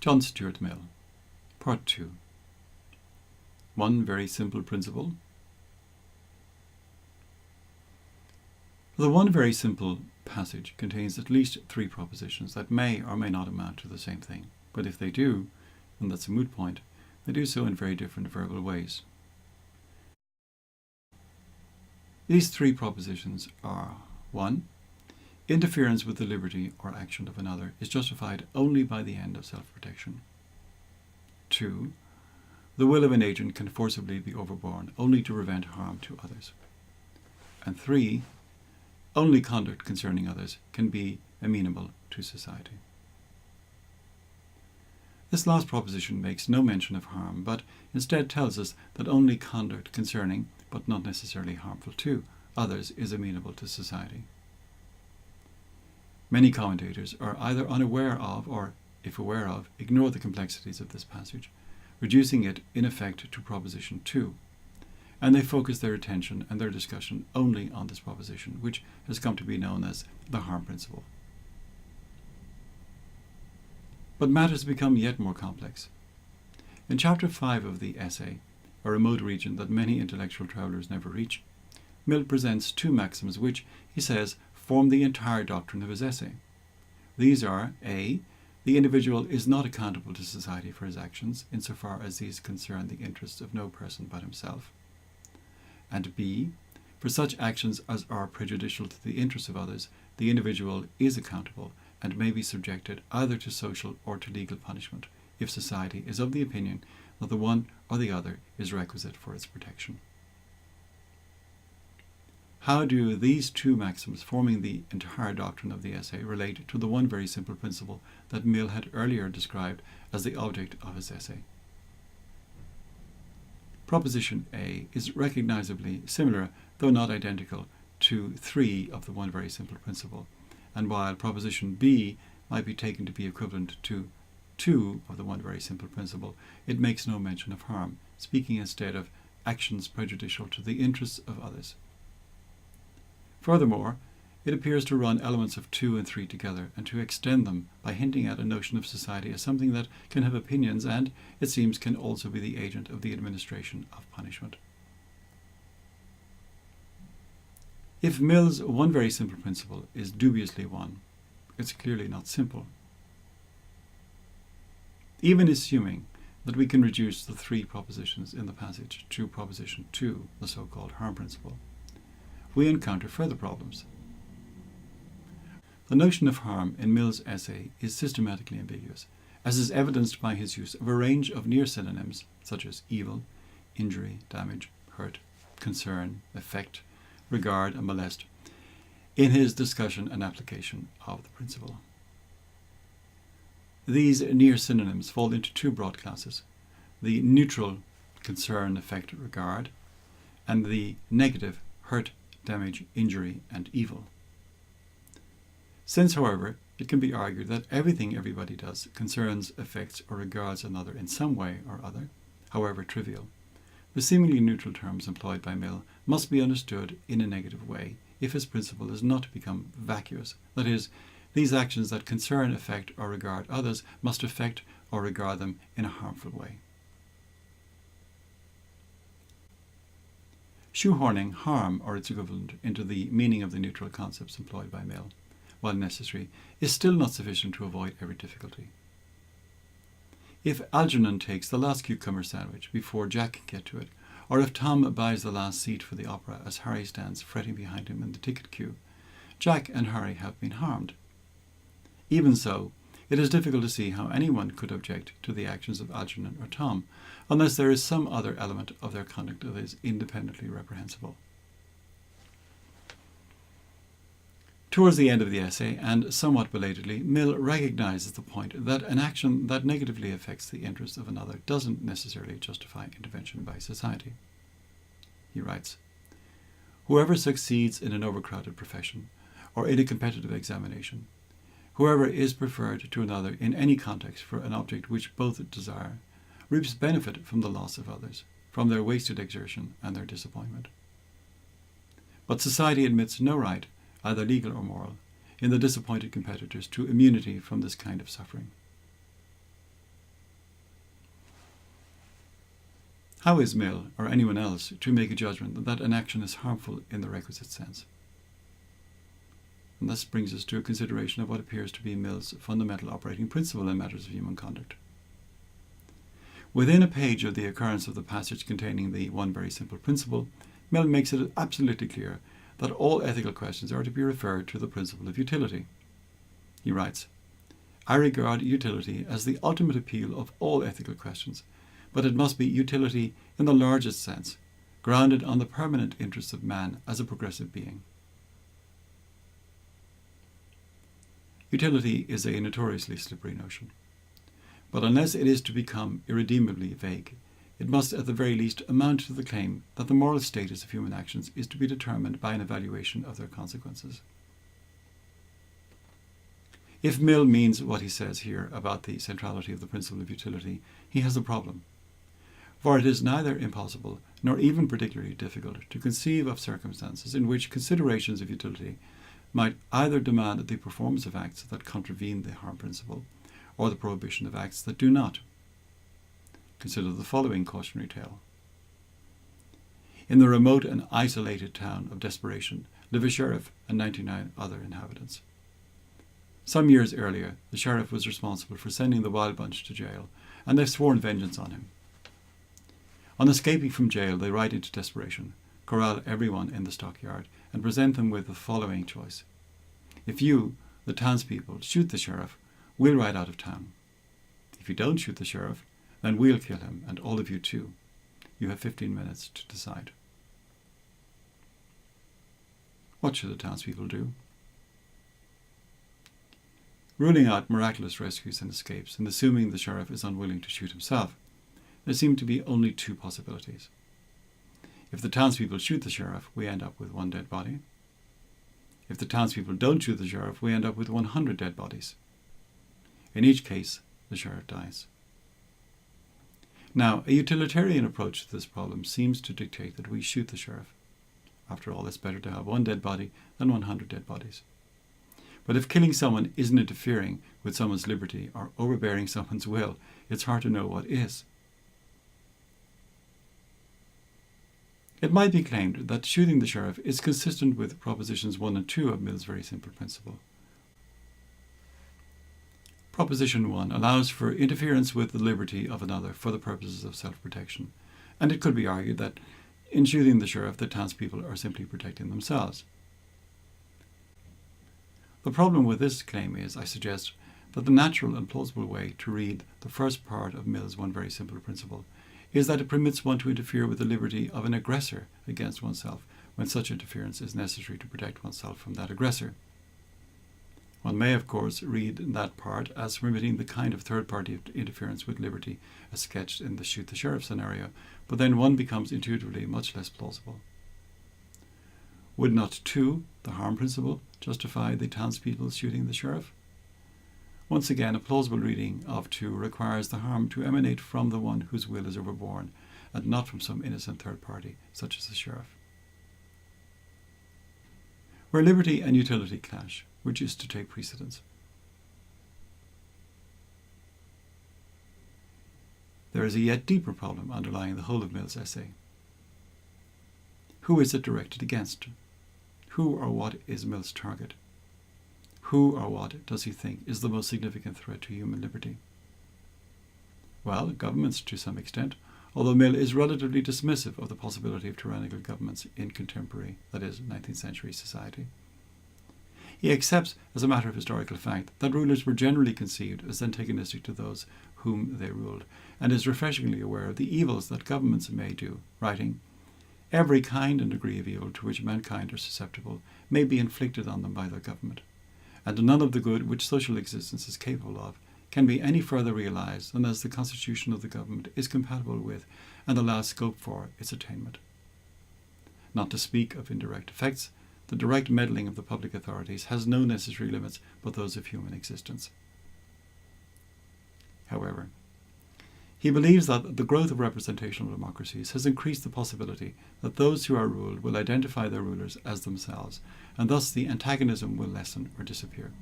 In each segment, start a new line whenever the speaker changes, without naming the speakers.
John Stuart Mill, Part 2. One very simple principle. The one very simple passage contains at least 3 propositions that may or may not amount to the same thing, but if they do, and that's a moot point, they do so in very different verbal ways. These 3 propositions are: 1. Interference with the liberty or action of another is justified only by the end of self-protection. 2. The will of an agent can forcibly be overborne only to prevent harm to others. And 3. Only conduct concerning others can be amenable to society. This last proposition makes no mention of harm, but instead tells us that only conduct concerning, but not necessarily harmful to, others is amenable to society. Many commentators are either unaware of, or, if aware of, ignore the complexities of this passage, reducing it in effect to proposition 2, and they focus their attention and their discussion only on this proposition, which has come to be known as the harm principle. But matters become yet more complex. In chapter 5 of the essay, A Remote Region That Many Intellectual Travellers Never Reach, Mill presents 2 maxims which, he says, form the entire doctrine of his essay. These are: A. The individual is not accountable to society for his actions, insofar as these concern the interests of no person but himself. And B. For such actions as are prejudicial to the interests of others, the individual is accountable and may be subjected either to social or to legal punishment, if society is of the opinion that the one or the other is requisite for its protection. How do these 2 maxims forming the entire doctrine of the essay relate to the one very simple principle that Mill had earlier described as the object of his essay? Proposition A is recognizably similar, though not identical, to 3 of the one very simple principle, and while proposition B might be taken to be equivalent to 2 of the one very simple principle, it makes no mention of harm, speaking instead of actions prejudicial to the interests of others. Furthermore, it appears to run elements of 2 and 3 together and to extend them by hinting at a notion of society as something that can have opinions and, it seems, can also be the agent of the administration of punishment. If Mill's one very simple principle is dubiously one, it's clearly not simple. Even assuming that we can reduce the 3 propositions in the passage to proposition 2, the so-called harm principle, we encounter further problems. The notion of harm in Mill's essay is systematically ambiguous, as is evidenced by his use of a range of near synonyms such as evil, injury, damage, hurt, concern, effect, regard, and molest in his discussion and application of the principle. These near synonyms fall into 2 broad classes: the neutral concern, effect, regard, and the negative hurt, damage, injury, and evil. Since, however, it can be argued that everything everybody does concerns, affects, or regards another in some way or other, however trivial, the seemingly neutral terms employed by Mill must be understood in a negative way if his principle is not to become vacuous. That is, these actions that concern, affect, or regard others must affect or regard them in a harmful way. Shoehorning harm or its equivalent into the meaning of the neutral concepts employed by Mill, while necessary, is still not sufficient to avoid every difficulty. If Algernon takes the last cucumber sandwich before Jack can get to it, or if Tom buys the last seat for the opera as Harry stands fretting behind him in the ticket queue, Jack and Harry have been harmed. Even so, it is difficult to see how anyone could object to the actions of Algernon or Tom, unless there is some other element of their conduct that is independently reprehensible. Towards the end of the essay, and somewhat belatedly, Mill recognizes the point that an action that negatively affects the interests of another doesn't necessarily justify intervention by society. He writes, "Whoever succeeds in an overcrowded profession, or in a competitive examination, whoever is preferred to another in any context for an object which both desire, reaps benefit from the loss of others, from their wasted exertion and their disappointment. But society admits no right, either legal or moral, in the disappointed competitors to immunity from this kind of suffering. How is Mill, or anyone else, to make a judgment that an action is harmful in the requisite sense? And this brings us to a consideration of what appears to be Mill's fundamental operating principle in matters of human conduct. Within a page of the occurrence of the passage containing the one very simple principle, Mill makes it absolutely clear that all ethical questions are to be referred to the principle of utility. He writes, "I regard utility as the ultimate appeal of all ethical questions, but it must be utility in the largest sense, grounded on the permanent interests of man as a progressive being." Utility is a notoriously slippery notion, but unless it is to become irredeemably vague, it must at the very least amount to the claim that the moral status of human actions is to be determined by an evaluation of their consequences. If Mill means what he says here about the centrality of the principle of utility, he has a problem. For it is neither impossible nor even particularly difficult to conceive of circumstances in which considerations of utility might either demand the performance of acts that contravene the harm principle, or the prohibition of acts that do not. Consider the following cautionary tale. In the remote and isolated town of Desperation live a sheriff and 99 other inhabitants. Some years earlier, the sheriff was responsible for sending the Wild Bunch to jail, and they've sworn vengeance on him. On escaping from jail, they ride into Desperation, corral everyone in the stockyard, and present them with the following choice. If you, the townspeople, shoot the sheriff, we'll ride out of town. If you don't shoot the sheriff, then we'll kill him, and all of you too. You have 15 minutes to decide. What should the townspeople do? Ruling out miraculous rescues and escapes, and assuming the sheriff is unwilling to shoot himself, there seem to be only two possibilities. If the townspeople shoot the sheriff, we end up with one dead body. If the townspeople don't shoot the sheriff, we end up with 100 dead bodies. In each case, the sheriff dies. Now, a utilitarian approach to this problem seems to dictate that we shoot the sheriff. After all, it's better to have one dead body than 100 dead bodies. But if killing someone isn't interfering with someone's liberty or overbearing someone's will, it's hard to know what is. It might be claimed that shooting the sheriff is consistent with Propositions 1 and 2 of Mill's very simple principle. Proposition 1 allows for interference with the liberty of another for the purposes of self-protection, and it could be argued that in shooting the sheriff, the townspeople are simply protecting themselves. The problem with this claim is, I suggest, that the natural and plausible way to read the first part of Mill's one very simple principle is that it permits one to interfere with the liberty of an aggressor against oneself when such interference is necessary to protect oneself from that aggressor. One may, of course, read that part as permitting the kind of third-party interference with liberty as sketched in the shoot the sheriff scenario, but then one becomes intuitively much less plausible. Would not 2, the harm principle, justify the townspeople shooting the sheriff? Once again, a plausible reading of 2 requires the harm to emanate from the one whose will is overborne, and not from some innocent third party, such as the sheriff. Where liberty and utility clash, which is to take precedence? There is a yet deeper problem underlying the whole of Mill's essay. Who is it directed against? Who or what is Mill's target? Who or what does he think is the most significant threat to human liberty? Well, governments to some extent, although Mill is relatively dismissive of the possibility of tyrannical governments in contemporary, that is, 19th century society. He accepts, as a matter of historical fact, that rulers were generally conceived as antagonistic to those whom they ruled, and is refreshingly aware of the evils that governments may do, writing, "Every kind and degree of evil to which mankind are susceptible may be inflicted on them by their government, and none of the good which social existence is capable of can be any further realized than as the constitution of the government is compatible with and allows scope for its attainment. Not to speak of indirect effects, the direct meddling of the public authorities has no necessary limits but those of human existence." However, he believes that the growth of representational democracies has increased the possibility that those who are ruled will identify their rulers as themselves, and thus the antagonism will lessen or disappear.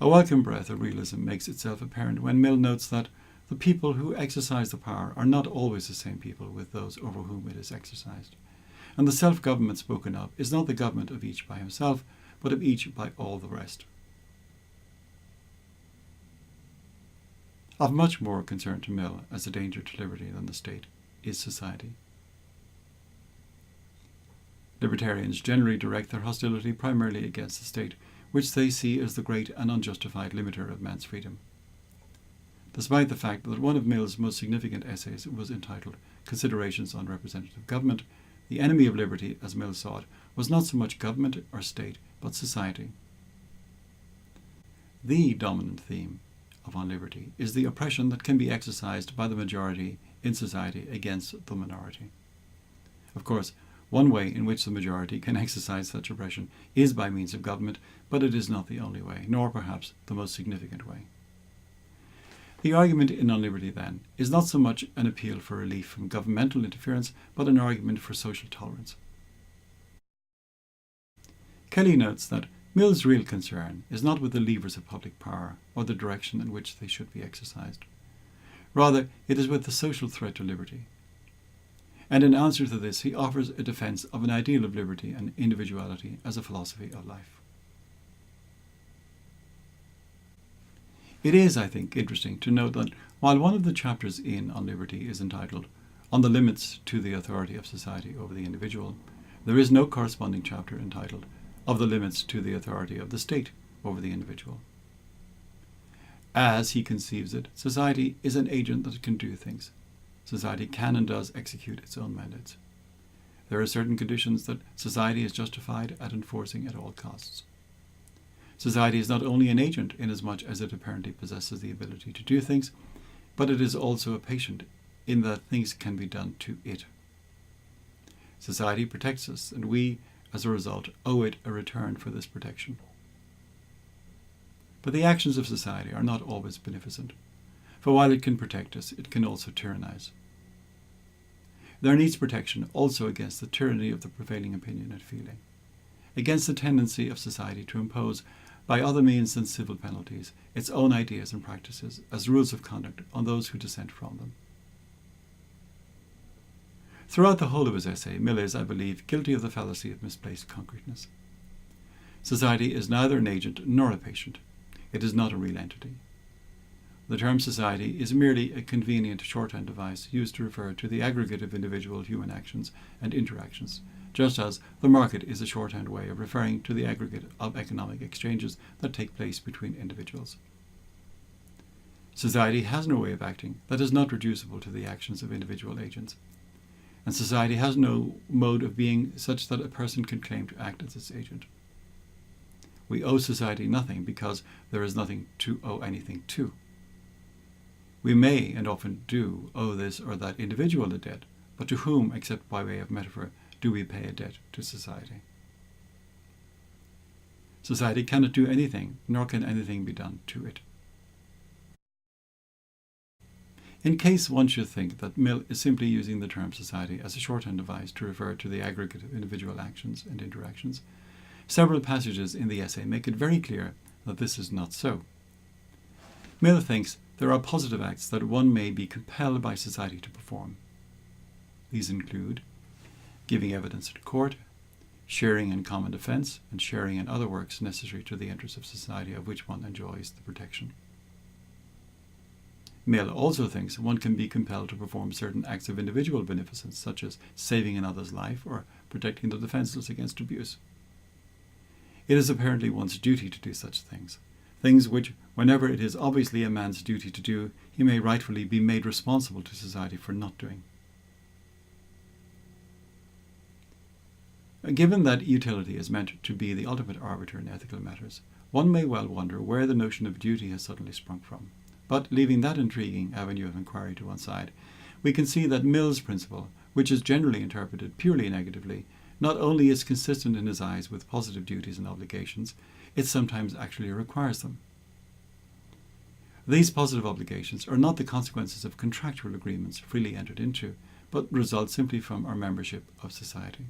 A welcome breath of realism makes itself apparent when Mill notes that, the people who exercise the power are not always the same people with those over whom it is exercised. And the self-government spoken of is not the government of each by himself, but of each by all the rest. Of much more concern to Mill as a danger to liberty than the state is society. Libertarians generally direct their hostility primarily against the state, which they see as the great and unjustified limiter of man's freedom. Despite the fact that one of Mill's most significant essays was entitled Considerations on Representative Government, the enemy of liberty, as Mill saw it, was not so much government or state, but society. The dominant theme of On Liberty is the oppression that can be exercised by the majority in society against the minority. Of course, one way in which the majority can exercise such oppression is by means of government, but it is not the only way, nor perhaps the most significant way. The argument in On Liberty, then, is not so much an appeal for relief from governmental interference, but an argument for social tolerance. Kelly notes that Mill's real concern is not with the levers of public power or the direction in which they should be exercised. Rather, it is with the social threat to liberty. And in answer to this, he offers a defence of an ideal of liberty and individuality as a philosophy of life. It is, I think, interesting to note that while one of the chapters in On Liberty is entitled On the Limits to the Authority of Society over the Individual, there is no corresponding chapter entitled Of the Limits to the Authority of the State over the Individual. As he conceives it, society is an agent that can do things. Society can and does execute its own mandates. There are certain conditions that society is justified at enforcing at all costs. Society is not only an agent inasmuch as it apparently possesses the ability to do things, but it is also a patient in that things can be done to it. Society protects us, and we, as a result, owe it a return for this protection. But the actions of society are not always beneficent, for while it can protect us, it can also tyrannize. There needs protection also against the tyranny of the prevailing opinion and feeling, against the tendency of society to impose, by other means than civil penalties, its own ideas and practices as rules of conduct on those who dissent from them. Throughout the whole of his essay, Mill is, I believe, guilty of the fallacy of misplaced concreteness. Society is neither an agent nor a patient. It is not a real entity. The term society is merely a convenient shorthand device used to refer to the aggregate of individual human actions and interactions, just as the market is a shorthand way of referring to the aggregate of economic exchanges that take place between individuals. Society has no way of acting that is not reducible to the actions of individual agents, and society has no mode of being such that a person can claim to act as its agent. We owe society nothing because there is nothing to owe anything to. We may, and often do, owe this or that individual a debt, but to whom, except by way of metaphor, do we pay a debt to society? Society cannot do anything, nor can anything be done to it. In case one should think that Mill is simply using the term society as a shorthand device to refer to the aggregate of individual actions and interactions, several passages in the essay make it very clear that this is not so. Mill thinks there are positive acts that one may be compelled by society to perform. These include giving evidence in court, sharing in common defence, and sharing in other works necessary to the interests of society of which one enjoys the protection. Mill also thinks one can be compelled to perform certain acts of individual beneficence, such as saving another's life or protecting the defenceless against abuse. It is apparently one's duty to do such things which, whenever it is obviously a man's duty to do, he may rightfully be made responsible to society for not doing. Given that utility is meant to be the ultimate arbiter in ethical matters, one may well wonder where the notion of duty has suddenly sprung from. But leaving that intriguing avenue of inquiry to one side, we can see that Mill's principle, which is generally interpreted purely negatively, not only is consistent in his eyes with positive duties and obligations, it sometimes actually requires them. These positive obligations are not the consequences of contractual agreements freely entered into, but result simply from our membership of society.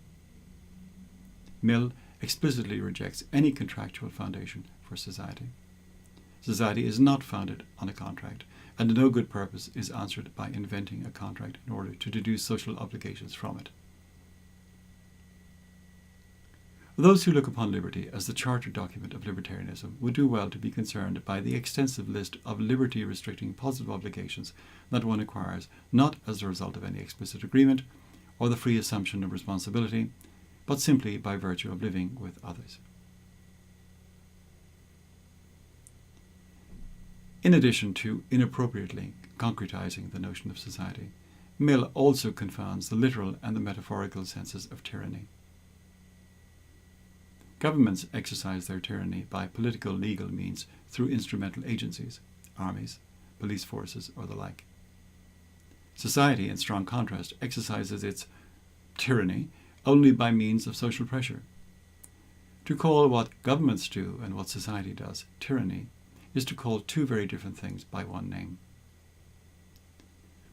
Mill explicitly rejects any contractual foundation for society. Society is not founded on a contract, and no good purpose is answered by inventing a contract in order to deduce social obligations from it. Those who look upon liberty as the charter document of libertarianism would do well to be concerned by the extensive list of liberty-restricting positive obligations that one acquires not as a result of any explicit agreement or the free assumption of responsibility, but simply by virtue of living with others. In addition to inappropriately concretizing the notion of society, Mill also confounds the literal and the metaphorical senses of tyranny. Governments exercise their tyranny by political legal means through instrumental agencies, armies, police forces, or the like. Society, in strong contrast, exercises its tyranny only by means of social pressure. To call what governments do and what society does tyranny is to call two very different things by one name.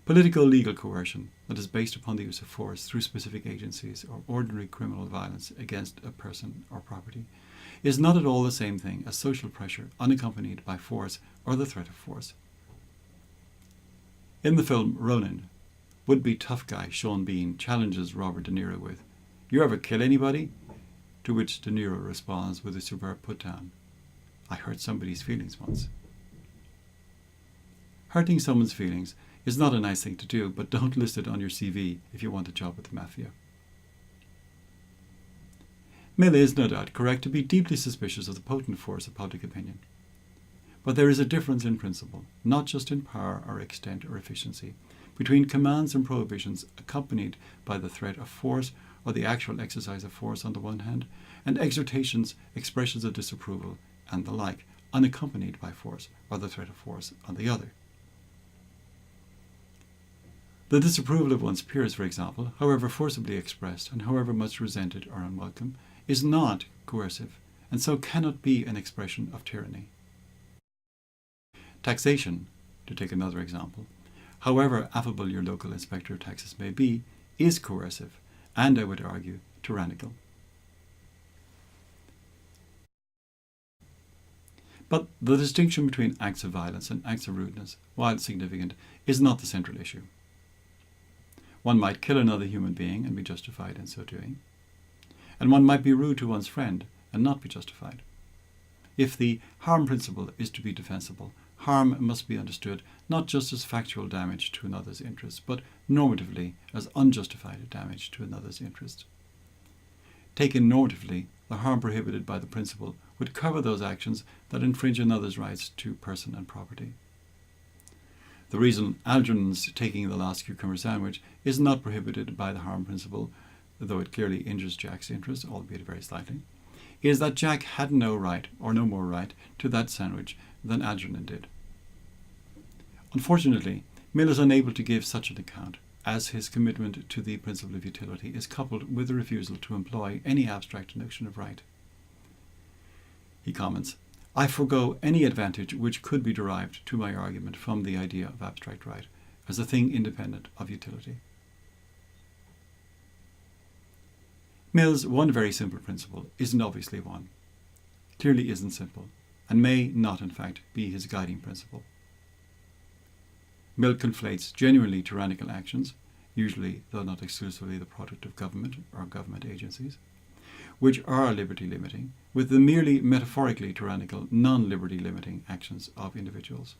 Political legal coercion that is based upon the use of force through specific agencies or ordinary criminal violence against a person or property is not at all the same thing as social pressure unaccompanied by force or the threat of force. In the film Ronin, would-be tough guy Sean Bean challenges Robert De Niro with, "You ever kill anybody?" To which De Niro responds with a superb put-down, "I hurt somebody's feelings once." Hurting someone's feelings is not a nice thing to do, but don't list it on your CV if you want a job with the mafia. Mill is, no doubt, correct to be deeply suspicious of the potent force of public opinion. But there is a difference in principle, not just in power or extent or efficiency, between commands and prohibitions accompanied by the threat of force or the actual exercise of force on the one hand, and exhortations, expressions of disapproval, and the like, unaccompanied by force or the threat of force on the other. The disapproval of one's peers, for example, however forcibly expressed and however much resented or unwelcome, is not coercive, and so cannot be an expression of tyranny. Taxation, to take another example, however affable your local inspector of taxes may be, is coercive, and I would argue, tyrannical. But the distinction between acts of violence and acts of rudeness, while significant, is not the central issue. One might kill another human being and be justified in so doing, and one might be rude to one's friend and not be justified. If the harm principle is to be defensible, harm must be understood not just as factual damage to another's interests, but normatively as unjustified damage to another's interests. Taken normatively, the harm prohibited by the principle would cover those actions that infringe another's rights to person and property. The reason Algernon's taking the last cucumber sandwich is not prohibited by the harm principle, though it clearly injures Jack's interest, albeit very slightly, is that Jack had no right, or no more right, to that sandwich than Algernon did. Unfortunately, Mill is unable to give such an account, as his commitment to the principle of utility is coupled with the refusal to employ any abstract notion of right. He comments, "I forego any advantage which could be derived to my argument from the idea of abstract right, as a thing independent of utility." Mill's one very simple principle isn't obviously one, clearly isn't simple, and may not in fact be his guiding principle. Mill conflates genuinely tyrannical actions, usually though not exclusively the product of government or government agencies, which are liberty-limiting, with the merely metaphorically tyrannical non-liberty-limiting actions of individuals.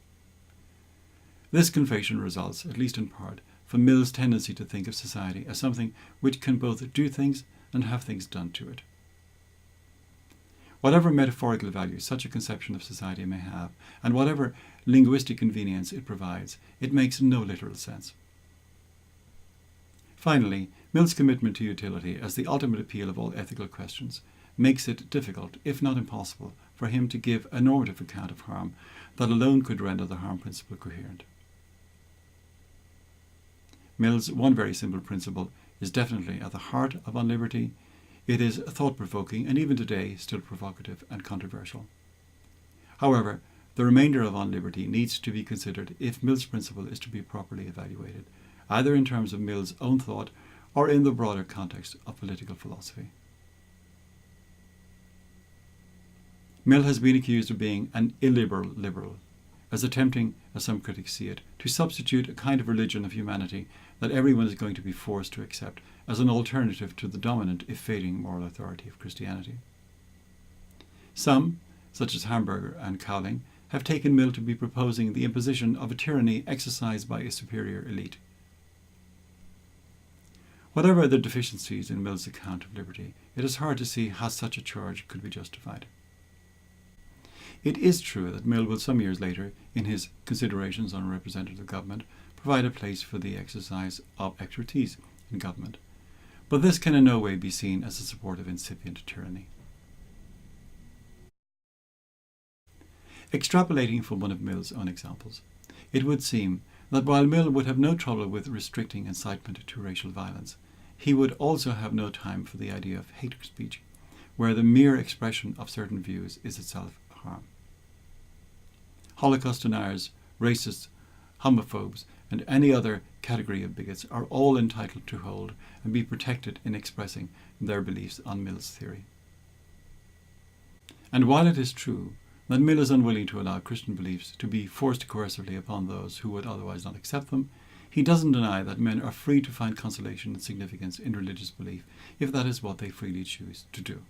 This conflation results, at least in part, from Mill's tendency to think of society as something which can both do things and have things done to it. Whatever metaphorical value such a conception of society may have, and whatever linguistic convenience it provides, it makes no literal sense. Finally, Mill's commitment to utility as the ultimate appeal of all ethical questions makes it difficult, if not impossible, for him to give a normative account of harm that alone could render the harm principle coherent. Mill's one very simple principle is definitely at the heart of On Liberty. It is thought-provoking and even today still provocative and controversial. However, the remainder of On Liberty needs to be considered if Mill's principle is to be properly evaluated, either in terms of Mill's own thought or in the broader context of political philosophy. Mill has been accused of being an illiberal liberal, as attempting, as some critics see it, to substitute a kind of religion of humanity that everyone is going to be forced to accept as an alternative to the dominant, if fading, moral authority of Christianity. Some, such as Hamburger and Cowling, have taken Mill to be proposing the imposition of a tyranny exercised by a superior elite. Whatever the deficiencies in Mill's account of liberty, it is hard to see how such a charge could be justified. It is true that Mill will some years later, in his Considerations on Representative Government, provide a place for the exercise of expertise in government, but this can in no way be seen as a support of incipient tyranny. Extrapolating from one of Mill's own examples, it would seem that while Mill would have no trouble with restricting incitement to racial violence, he would also have no time for the idea of hate speech, where the mere expression of certain views is itself harm. Holocaust deniers, racists, homophobes, and any other category of bigots are all entitled to hold and be protected in expressing their beliefs on Mill's theory. And while it is true that Mill is unwilling to allow Christian beliefs to be forced coercively upon those who would otherwise not accept them, he doesn't deny that men are free to find consolation and significance in religious belief if that is what they freely choose to do.